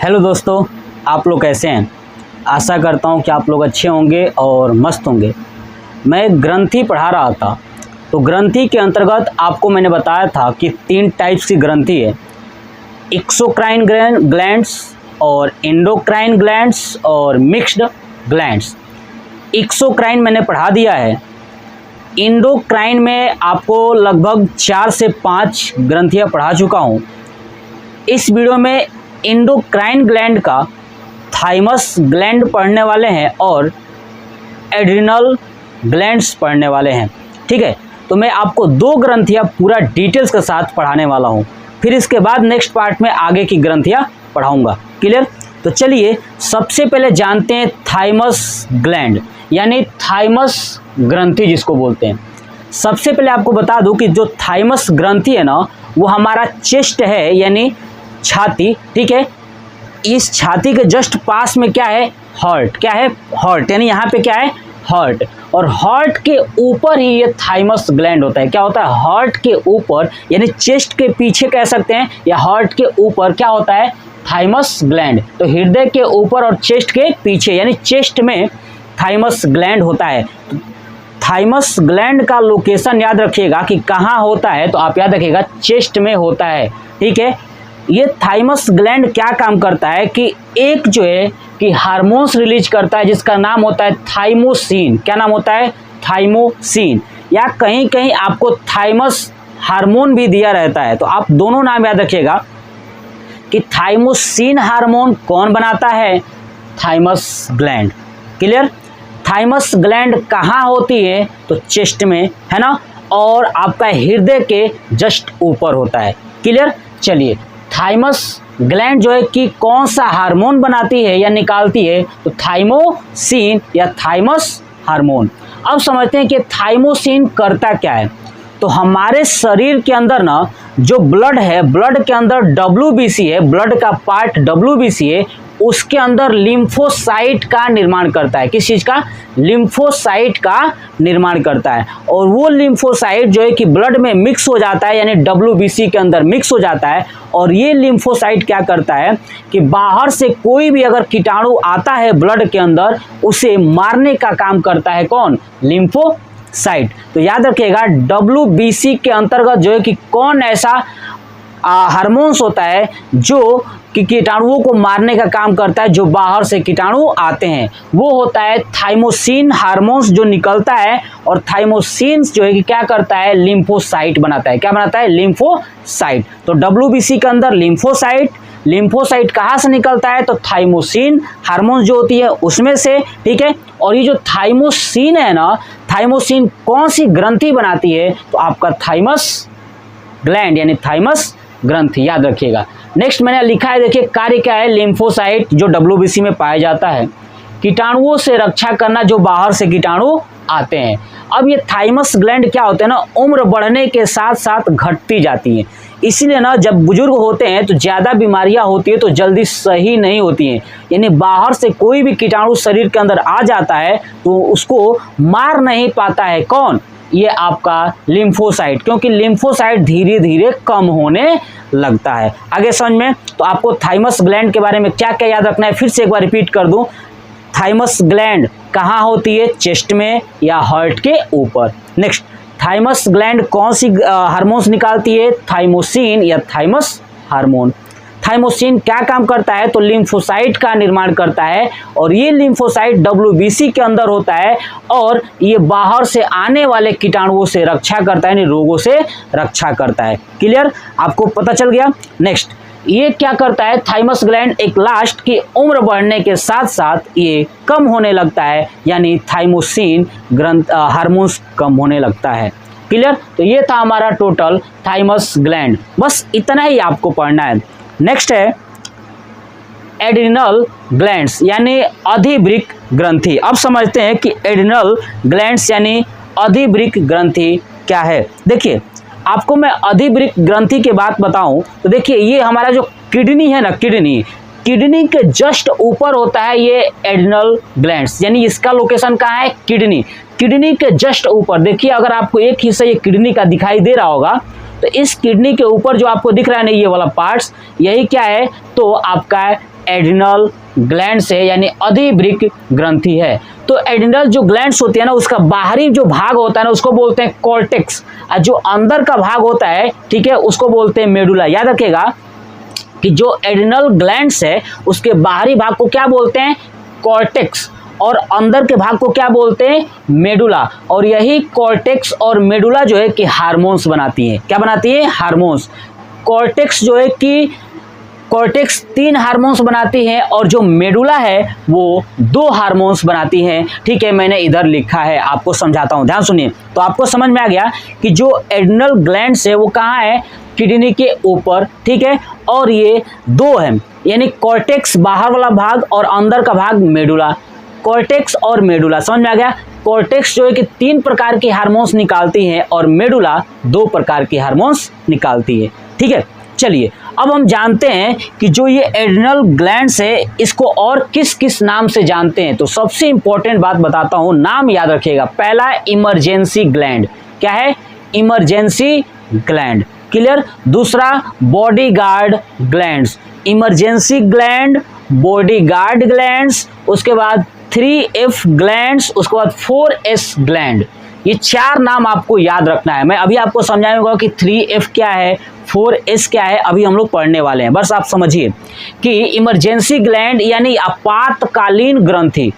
Hello दोस्तों, आप लोग कैसे हैं। आशा करता हूं कि आप लोग अच्छे होंगे और मस्त होंगे। मैं ग्रंथि पढ़ा रहा था, तो ग्रंथि के अंतर्गत आपको मैंने बताया था कि 3 टाइप्स की ग्रंथि है, एक्सोक्राइन ग्लैंड्स और एंडोक्राइन ग्लैंड्स और मिक्स्ड ग्लैंड्स। एक्सोक्राइन मैंने पढ़ा दिया है। एंडोक्राइन में आपको लगभग 4 से 5 ग्रंथियाँ पढ़ा चुका हूँ। इस वीडियो में एंडोक्राइन ग्लैंड का थाइमस ग्लैंड पढ़ने वाले हैं और एड्रिनल ग्लैंड्स पढ़ने वाले हैं। ठीक है, तो मैं आपको 2 ग्रंथियाँ पूरा डिटेल्स के साथ पढ़ाने वाला हूँ। फिर इसके बाद नेक्स्ट पार्ट में आगे की ग्रंथियाँ पढ़ाऊँगा। क्लियर? तो चलिए सबसे पहले जानते हैं थाइमस ग्लैंड यानी थाइमस ग्रंथि जिसको बोलते हैं। सबसे पहले आपको बता दूं कि जो थाइमस ग्रंथि है ना, वो हमारा चेस्ट है यानी छाती। ठीक है, इस छाती के जस्ट पास में क्या है, हार्ट। क्या है, हार्ट, यानी यहाँ पे क्या है, हार्ट। और हार्ट के ऊपर ही ये थाइमस ग्लैंड होता है। क्या होता है, हार्ट के ऊपर यानी चेस्ट के पीछे कह सकते हैं, या हार्ट के ऊपर क्या होता है, थाइमस ग्लैंड। तो हृदय के ऊपर और चेस्ट के पीछे यानी चेस्ट में थाइमस ग्लैंड होता है। थाइमस ग्लैंड का लोकेशन याद रखिएगा कि कहाँ होता है, तो आप याद रखिएगा चेस्ट में होता है। ठीक है, ये थाइमस ग्लैंड क्या काम करता है कि एक जो है कि हार्मोन्स रिलीज करता है जिसका नाम होता है थाइमोसिन। क्या नाम होता है, थाइमोसिन, या कहीं कहीं आपको थाइमस हार्मोन भी दिया रहता है। तो आप दोनों नाम याद रखिएगा कि थाइमोसिन हार्मोन कौन बनाता है, thymus gland. Clear? Thymus gland कहाँ होती है, तो चेस्ट में है ना, और आपका हृदय के जस्ट ऊपर होता है। क्लियर? चलिए, थाइमस ग्लैंड जो है कि कौन सा हार्मोन बनाती है या निकालती है, तो थाइमोसिन या थाइमस हार्मोन। अब समझते हैं कि थाइमोसिन करता क्या है। तो हमारे शरीर के अंदर ना जो ब्लड है, ब्लड के अंदर WBC है, ब्लड का पार्ट WBC है, उसके अंदर लिम्फोसाइट का निर्माण करता है। किस चीज़ का, लिम्फोसाइट का निर्माण करता है। और वो लिम्फोसाइट जो है कि ब्लड में मिक्स हो जाता है यानी WBC के अंदर मिक्स हो जाता है। और ये लिम्फोसाइट क्या करता है कि बाहर से कोई भी अगर कीटाणु आता है ब्लड के अंदर, उसे मारने का काम करता है कौन, लिम्फोसाइट। तो याद रखिएगा WBC के अंतर्गत जो है कि कौन ऐसा हार्मोन्स होता है जो कि कीटाणुओं को मारने का काम करता है, जो बाहर से कीटाणु आते हैं, वो होता है थाइमोसिन हार्मोन्स जो निकलता है। और थाइमोसिन जो है कि क्या करता है, लिम्फोसाइट बनाता है। क्या बनाता है, लिम्फोसाइट। तो WBC के अंदर लिम्फोसाइट कहाँ से निकलता है, तो थाइमोसिन हार्मोन्स जो होती है उसमें से। ठीक है, और ये जो थाइमोसिन है ना, थाइमोसिन कौन सी ग्रंथि बनाती है, तो आपका थाइमस ग्लैंड यानी थाइमस ग्रंथि, याद रखिएगा। नेक्स्ट मैंने लिखा है, देखिए कार्य क्या है, लिम्फोसाइट जो WBC में पाया जाता है, कीटाणुओं से रक्षा करना जो बाहर से कीटाणु आते हैं। अब ये थाइमस ग्लैंड क्या होते हैं ना, उम्र बढ़ने के साथ साथ घटती जाती है। इसीलिए ना जब बुजुर्ग होते हैं तो ज़्यादा बीमारियां होती है तो जल्दी सही नहीं होती हैं। यानी बाहर से कोई भी कीटाणु शरीर के अंदर आ जाता है तो उसको मार नहीं पाता है कौन, ये आपका लिम्फोसाइट, क्योंकि लिम्फोसाइट धीरे धीरे कम होने लगता है। आगे समझ में, तो आपको थाइमस ग्लैंड के बारे में क्या क्या याद रखना है, फिर से एक बार रिपीट कर दूं। थाइमस ग्लैंड कहाँ होती है, चेस्ट में या हार्ट के ऊपर। नेक्स्ट, थाइमस ग्लैंड कौन सी हार्मोन्स निकालती है, थाइमोसिन या थाइमस हार्मोन। थाइमोसिन क्या काम करता है, तो लिम्फोसाइट का निर्माण करता है। और ये लिम्फोसाइट WBC के अंदर होता है और ये बाहर से आने वाले कीटाणुओं से रक्षा करता है, यानी रोगों से रक्षा करता है। क्लियर, आपको पता चल गया। नेक्स्ट, ये क्या करता है, थाइमस ग्लैंड एक लास्ट की उम्र बढ़ने के साथ साथ ये कम होने लगता है, यानी थाइमोसिन हार्मोन्स कम होने लगता है। क्लियर, तो ये था हमारा टोटल थाइमस ग्लैंड, बस इतना ही आपको पढ़ना है। नेक्स्ट है एड्रिनल ग्लैंड्स यानी अधिवृक्क ग्रंथि। अब समझते हैं कि एड्रिनल ग्लैंड्स यानी अधिवृक्क ग्रंथि क्या है। देखिए, आपको मैं अधिवृक्क ग्रंथि के बात बताऊं तो देखिए, ये हमारा जो किडनी है ना, किडनी के जस्ट ऊपर होता है ये एड्रिनल ग्लैंड्स, यानी इसका लोकेशन कहाँ है, किडनी के जस्ट ऊपर। देखिए, अगर आपको एक हिस्सा ये किडनी का दिखाई दे रहा होगा तो इस किडनी के ऊपर जो आपको दिख रहा है ना ये वाला पार्ट्स, यही क्या है, तो आपका एड्रिनल ग्लैंड से, यानी अधिवृक्क ग्रंथि है। तो एड्रिनल जो ग्लैंड्स होती है ना, उसका बाहरी जो भाग होता है ना, उसको बोलते हैं कॉर्टेक्स, और जो अंदर का भाग होता है, ठीक है, उसको बोलते हैं मेडुला। याद रखिएगा कि जो एड्रिनल ग्लैंड्स है उसके बाहरी भाग को क्या बोलते हैं, कॉर्टेक्स, और अंदर के भाग को क्या बोलते हैं, मेडुला। और यही कॉर्टेक्स और मेडुला जो है कि हार्मोन्स बनाती है। क्या बनाती है, हार्मोन्स। कॉर्टेक्स जो है कि कॉर्टेक्स 3 हार्मोन्स बनाती है, और जो मेडुला है वो 2 हार्मोन्स बनाती है। ठीक है, मैंने इधर लिखा है, आपको समझाता हूँ, ध्यान सुनिए। तो आपको समझ में आ गया कि जो एड्रिनल ग्लैंड्स है वो कहाँ है, किडनी के ऊपर, ठीक है, और ये 2 है, यानी कॉर्टेक्स बाहर वाला भाग और अंदर का भाग मेडुला। कॉर्टेक्स और मेडुला, समझ में आ गया। कॉर्टेक्स जो है कि 3 प्रकार के हार्मोन्स निकालती है और मेडुला 2 प्रकार के हार्मोन्स निकालती है। ठीक है, चलिए अब हम जानते हैं कि जो ये एड्रिनल ग्लैंड्स है इसको और किस किस नाम से जानते हैं। तो सबसे इंपॉर्टेंट बात बताता हूं, नाम याद रखिएगा। पहला इमरजेंसी ग्लैंड, क्या है, इमरजेंसी ग्लैंड, क्लियर। दूसरा bodyguard glands, emergency gland, bodyguard glands, उसके बाद 3F ग्लैंड्स, उसके बाद 4S ग्लैंड। ये 4 नाम आपको याद रखना है। मैं अभी आपको समझाऊंगा कि 3F क्या है, 4S क्या है, अभी हम लोग पढ़ने वाले हैं। बस आप समझिए कि इमरजेंसी ग्लैंड यानी आपातकालीन ग्रंथि,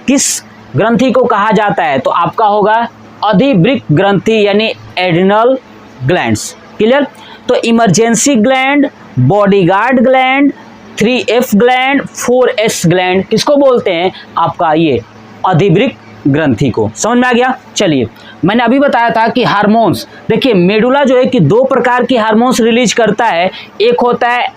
किस ग्रंथि को कहा जाता है, तो आपका होगा अधिवृक्क ग्रंथि यानी एड्रिनल ग्लैंड्स, क्लियर। तो emergency gland, bodyguard gland, 3F gland, 4S gland किसको बोलते हैं, आपका ये अधिवृक्क ग्रंथि को। समझ में आ गया। चलिए, मैंने अभी बताया था कि हार्मोन्स, देखिए मेडुला जो है कि 2 प्रकार की हार्मोन्स रिलीज करता है। एक होता है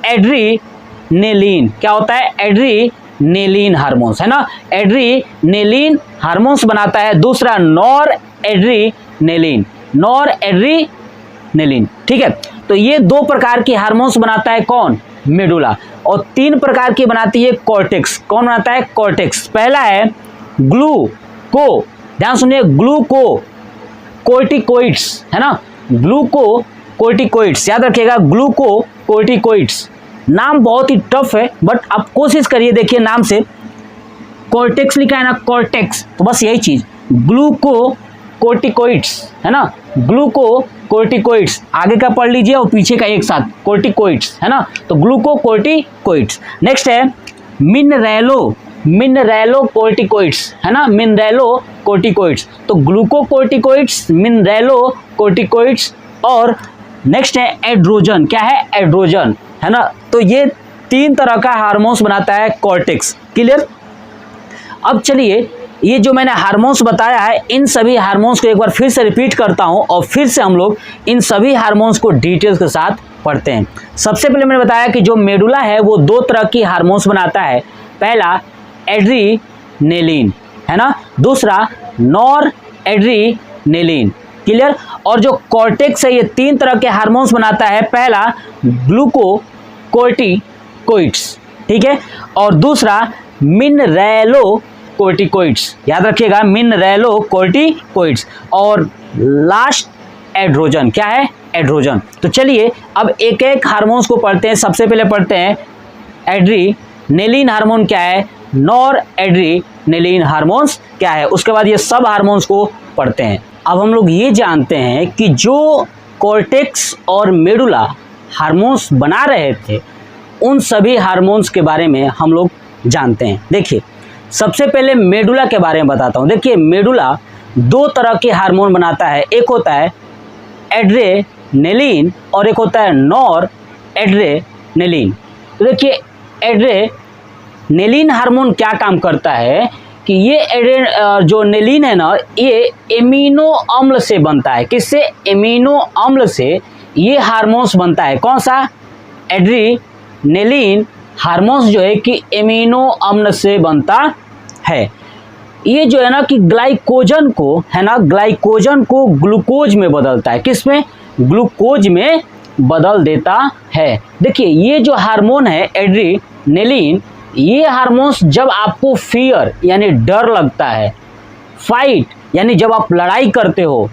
एड्रीनेलिन, क्या होता है, एड्रीनेलिन हार्मोन्स, है ना, एड्रीनेलिन हार्मोन्स बनाता है। दूसरा नॉर एड्रीनेलिन, नॉर एड्रीनेलिन, ठीक है। तो ये 2 प्रकार की हार्मोन्स बनाता है कौन, मेडुला। और 3 प्रकार की बनाती है कॉर्टेक्स। कौन बनाता है, कॉर्टेक्स। पहला है ग्लूको, ध्यान सुनिए, ग्लूको कोर्टिकोइड्स, है ना, ग्लूको कोर्टिकोइड्स, याद रखिएगा, ग्लूको कोर्टिकोइड्स। नाम बहुत ही टफ है बट आप कोशिश करिए, देखिए नाम से कॉर्टेक्स लिखा है ना, कॉर्टेक्स, तो बस यही चीज, ग्लूको कोर्टिकोइड्स, है ना, ग्लूको कोर्टिकोइड्स, आगे का पढ़ लीजिए और पीछे का एक साथ, कोर्टिकोइड्स, है ना, तो ग्लूको कोर्टिकोइड्स। नेक्स्ट है मिनरेलो कोर्टिकोइड्स, है ना, मिनरेलो कोर्टिकोइड्स, तो ग्लूको कोर्टिकोइड्स, मिनरेलो कोर्टिकोइड्स। और नेक्स्ट है एड्रोजन, क्या है, एड्रोजन, है ना। तो ये 3 तरह का हार्मोन्स बनाता है कॉर्टेक्स, क्लियर। अब चलिए, ये जो मैंने हार्मोन्स बताया है, इन सभी हार्मोन्स को एक बार फिर से रिपीट करता हूं और फिर से हम लोग इन सभी हार्मोन्स को डिटेल्स के साथ पढ़ते हैं। सबसे पहले मैंने बताया कि जो मेडुला है वो 2 तरह की हार्मोन्स बनाता है। पहला एड्रीनेलिन, है ना, दूसरा नॉर एड्रीनेलिन, क्लियर। और जो कॉर्टेक्स है ये 3 तरह के हार्मोन्स बनाता है। पहला ग्लूको कोर्टिकोइड्स, ठीक है, और दूसरा मिनरेलो कोर्टिकोइड्स, याद रखिएगा, मिनरेलो कोर्टिकोइड्स, और लास्ट एड्रोजन, क्या है, एड्रोजन। तो चलिए अब एक एक हार्मोन्स को पढ़ते हैं। सबसे पहले पढ़ते हैं एड्रीनेलिन हार्मोन क्या है, नॉर एड्रीनेलिन हार्मोन्स क्या है, उसके बाद ये सब हार्मोन्स को पढ़ते हैं। अब हम लोग ये जानते हैं कि जो कॉर्टेक्स और मेडुला हार्मोन्स बना रहे थे उन सभी हार्मोन्स के बारे में हम लोग जानते हैं। देखिए सबसे पहले मेडुला के बारे में बताता हूँ। देखिए मेडुला 2 तरह के हार्मोन बनाता है, एक होता है एड्रेनेलिन और एक होता है नॉर एड्रेनेलिन। तो देखिए एड्रेनेलिन हार्मोन क्या काम करता है कि ये जो नेलिन है ना, ये एमिनो अम्ल से बनता है। किससे, एमिनो अम्ल से ये हार्मोन्स बनता है। कौन सा, एड्रेनेलिन हार्मोन्स जो है कि एमिनो अम्ल से बनता है। ये जो है ना कि ग्लाइकोजन को, है ना, ग्लाइकोजन को ग्लूकोज में बदलता है। किस में, ग्लूकोज में बदल देता है। देखिए ये जो हार्मोन है एड्रेनेलिन, ये हार्मोन्स जब आपको फियर यानी डर लगता है, फाइट यानी जब आप लड़ाई करते हो,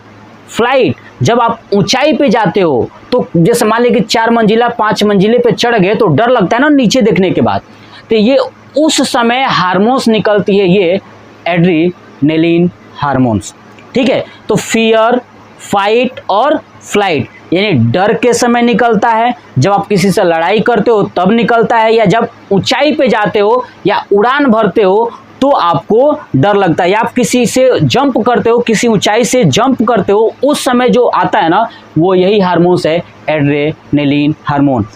फ्लाइट जब आप ऊंचाई पे जाते हो, तो जैसे मान लीजिए कि 4 मंजिला 5 मंजिले पे चढ़ गए तो डर लगता है ना नीचे देखने के बाद, तो ये उस समय हार्मोन्स निकलती है, ये एड्रेनलिन हार्मोन्स। ठीक है, तो फियर, फाइट और फ्लाइट यानी डर के समय निकलता है, जब आप किसी से लड़ाई करते हो तब निकलता है, या जब ऊंचाई पे जाते हो या उड़ान भरते हो तो आपको डर लगता है, या आप किसी से जंप करते हो, किसी ऊंचाई से जंप करते हो, उस समय जो आता है ना वो यही हार्मोन्स है, एड्रेनलिन हार्मोन।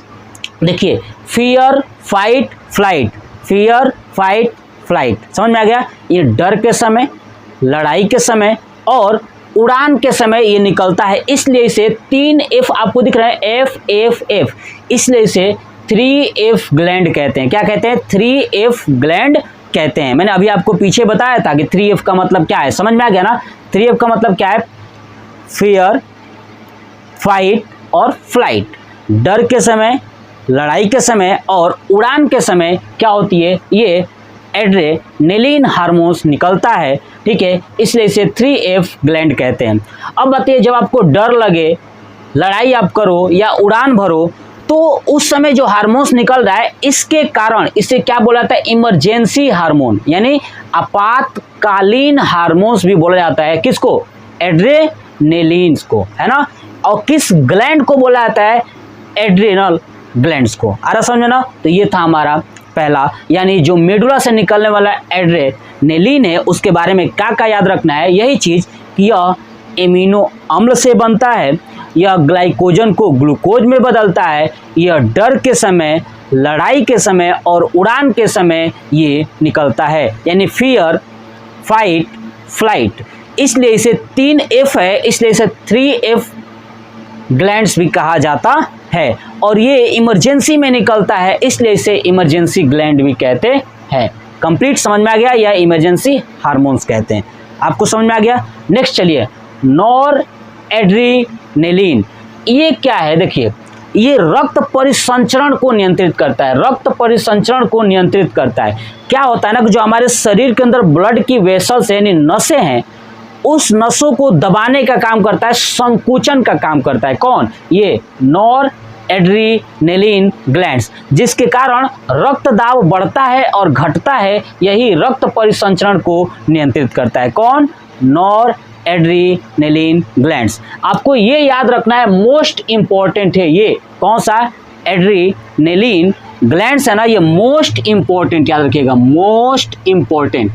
देखिए, fear, fight, flight, fear, fight, flight, समझ में आ गया। ये डर के समय, लड़ाई के समय और उड़ान के समय ये निकलता है, इसलिए इसे 3 F आपको दिख रहा है, एफ एफ एफ, इसलिए इसे 3F ग्लैंड कहते हैं। क्या कहते हैं? 3F ग्लैंड कहते हैं। मैंने अभी आपको पीछे बताया था कि 3F का मतलब क्या है, समझ में आ गया ना। 3F का मतलब क्या है? फियर, फाइट और फ्लाइट। डर के समय, लड़ाई के समय और उड़ान के समय क्या होती है? ये एड्रेनलिन हार्मोन्स निकलता है। ठीक है, इसलिए इसे 3F ग्लैंड कहते हैं। अब बताइए, जब आपको डर लगे, लड़ाई आप करो या उड़ान भरो, तो उस समय जो हार्मोन्स निकल रहा है, इसके कारण इसे क्या बोला जाता है? इमरजेंसी हार्मोन, यानी आपातकालीन हार्मोन्स भी बोला जाता है। किसको? एड्रेनलिन को, है ना। और किस ग्लैंड को बोला जाता है? एड्रेनल ग्लैंड्स को। आ रहा समझ में ना। तो ये था हमारा पहला, यानी जो मेडुला से निकलने वाला एड्रेनलिन है उसके बारे में क्या क्या याद रखना है। यही चीज कि यह एमिनो अम्ल से बनता है, यह ग्लाइकोजन को ग्लूकोज में बदलता है, यह डर के समय, लड़ाई के समय और उड़ान के समय ये निकलता है, यानी फियर, फाइट, फ्लाइट। इसलिए इसे 3F है, इसलिए इसे 3F ग्लैंड्स भी कहा जाता है। और ये इमरजेंसी में निकलता है, इसलिए इसे इमरजेंसी ग्लैंड भी कहते हैं। कंप्लीट समझ में आ गया, या इमरजेंसी हार्मोन्स कहते हैं। आपको समझ में आ गया। नेक्स्ट चलिए, नॉर एड्रेनलिन, ये क्या है? देखिए, ये रक्त परिसंचरण को नियंत्रित करता है, रक्त परिसंचरण को नियंत्रित करता है। क्या होता है ना कि जो हमारे शरीर के अंदर ब्लड की वेसल्स यानी नसें हैं, उस नसों को दबाने का काम करता है, संकुचन का काम करता है। कौन? ये नॉर एड्रेनलिन ग्लैंड्स, जिसके कारण रक्त दाब बढ़ता है और घटता है, यही रक्त परिसंचरण को नियंत्रित करता है। कौन? Nor adrenaline glands. आपको ये याद रखना है, मोस्ट इंपॉर्टेंट है ये। कौन सा? एड्रेनलिन ग्लैंड्स है ना, ये मोस्ट इंपॉर्टेंट, याद रखिएगा, मोस्ट इंपॉर्टेंट।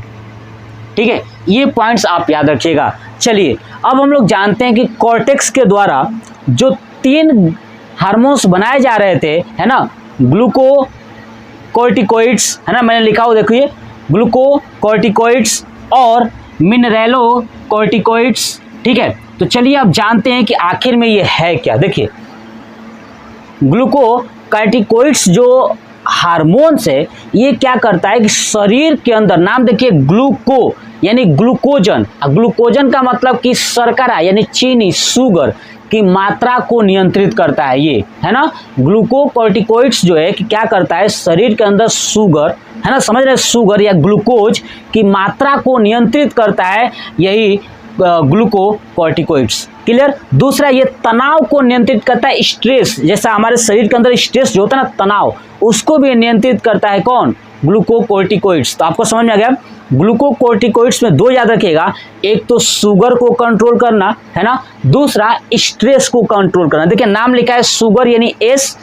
ठीक है, ये पॉइंट्स आप याद रखिएगा। चलिए, अब हम लोग जानते हैं कि कॉर्टेक्स के द्वारा जो 3 हार्मोन्स बनाए जा रहे थे, है ना, ग्लूकोकॉर्टिकोइड्स, है ना, मैंने लिखा हो, देखिए, ग्लूकोकॉर्टिकोइड्स और मिनरेलोकॉर्टिकोइड्स। ठीक है, तो चलिए अब जानते हैं कि आखिर में ये है क्या। देखिए, ग्लूकोकॉर्टिकोइड्स जो हार्मोन्स है, ये क्या करता है कि शरीर के अंदर, नाम देखिए, ग्लूको यानी ग्लूकोजन, ग्लूकोजन का मतलब कि शर्करा यानी चीनी, शुगर की मात्रा को नियंत्रित करता है ये, है ना। ग्लूकोकॉर्टिकोइड्स जो है कि क्या करता है, शरीर के अंदर शुगर, है ना, समझ रहे, शुगर या ग्लूकोज की मात्रा को नियंत्रित करता है, यही ग्लूकोकॉर्टिकोइड्स। क्लियर। दूसरा, ये तनाव को नियंत्रित करता है, स्ट्रेस, जैसा हमारे शरीर के अंदर स्ट्रेस जो होता है ना, तनाव, उसको भी नियंत्रित करता है। कौन? ग्लूकोकॉर्टिकोइड्स। तो आपको समझ में आ गया। ग्लूकोकॉर्टिकोइड्स में 2 याद रखिएगा, एक तो शुगर को कंट्रोल करना, है ना, दूसरा स्ट्रेस को कंट्रोल करना। देखिए, नाम लिखा है शुगर यानी S,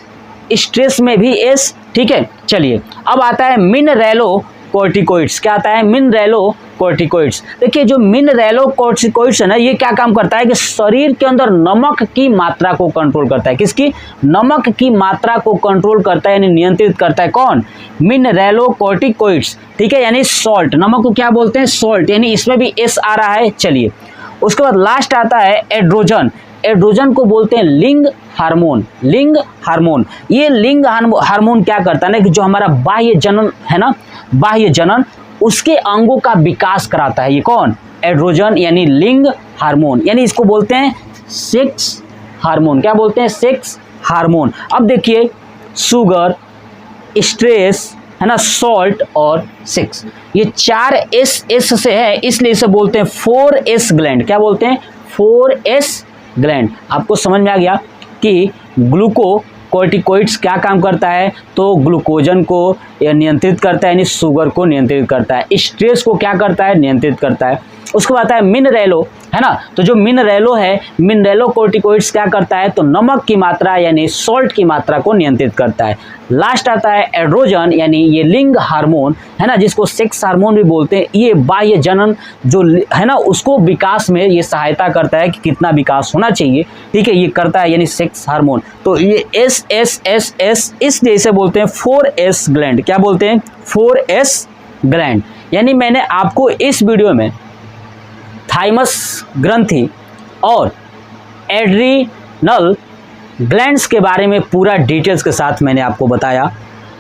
स्ट्रेस में भी S। ठीक है, चलिए अब आता है मिनरेलोकॉर्टिकोइड्स। क्या आता है? मिनरेलोकॉर्टिकोइड्स। देखिए, जो मिनरेलोकॉर्टिकोइड्स है ना, ये क्या काम करता है कि शरीर के अंदर नमक की मात्रा को कंट्रोल करता है। किसकी? नमक की मात्रा को कंट्रोल करता है, यानी नियंत्रित करता है। कौन? मिनरेलोकॉर्टिकोइड्स। ठीक है, यानी सॉल्ट, नमक को क्या बोलते हैं? सॉल्ट, यानी इसमें भी S आ रहा है। चलिए, उसके बाद लास्ट आता है एड्रोजन। एड्रोजन को बोलते हैं लिंग हार्मोन। लिंग हार्मोन, ये लिंग हार्मोन क्या करता है ना कि जो हमारा बाह्य जनन है ना, बाह्य जनन, उसके अंगों का विकास कराता है। ये कौन? एड्रोजन यानी लिंग हार्मोन, यानी इसको बोलते हैं सेक्स हार्मोन। क्या बोलते हैं? Sex hormone. अब देखिए, शुगर, स्ट्रेस, है ना, सॉल्ट और सेक्स, ये 4 S से है, इसलिए इसे बोलते हैं 4S ग्लैंड। क्या बोलते हैं? 4S gland. आपको समझ में आ गया कि ग्लूकोकॉर्टिकोइड्स क्या काम करता है, तो ग्लूकोजन को यह नियंत्रित करता है, यानी शुगर को नियंत्रित करता है। स्ट्रेस को क्या करता है, नियंत्रित करता है। उसके बाद आता है मिनरेलो, है ना। तो जो मिनरेलो है, मिनरेलोकोर्टिकोइड्स क्या करता है, तो नमक की मात्रा यानी सॉल्ट की मात्रा को नियंत्रित करता है। लास्ट आता है एड्रोजन, यानी ये लिंग हार्मोन, है ना, जिसको सेक्स हार्मोन भी बोलते हैं। ये बाह्य जनन जो है ना, उसको विकास में ये सहायता करता है कि कितना विकास होना चाहिए, ठीक है, ये करता है, यानी सेक्स हार्मोन। तो ये एस इस जैसे बोलते हैं 4S ग्लैंड। क्या बोलते हैं, 4S ग्लैंड। यानी मैंने आपको इस वीडियो में थाइमस ग्रंथि और एड्रीनल ग्लैंड्स के बारे में पूरा डिटेल्स के साथ मैंने आपको बताया।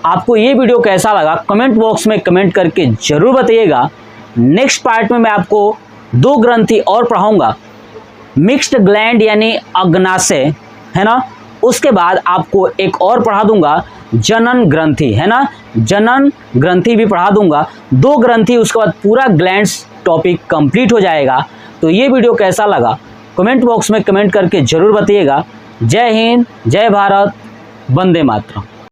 आपको ये वीडियो कैसा लगा कमेंट बॉक्स में कमेंट करके ज़रूर बताइएगा। नेक्स्ट पार्ट में मैं आपको 2 ग्रंथि और पढ़ाऊंगा, मिक्स्ड ग्लैंड यानी अग्नाशय, है ना। उसके बाद आपको एक और पढ़ा दूंगा जनन ग्रंथि, है ना, जनन ग्रंथि भी पढ़ा दूंगा। 2 ग्रंथि, उसके बाद पूरा ग्लैंड्स टॉपिक कंप्लीट हो जाएगा। तो ये वीडियो कैसा लगा कमेंट बॉक्स में कमेंट करके ज़रूर बताइएगा। जय हिंद, जय भारत, वंदे मातरम।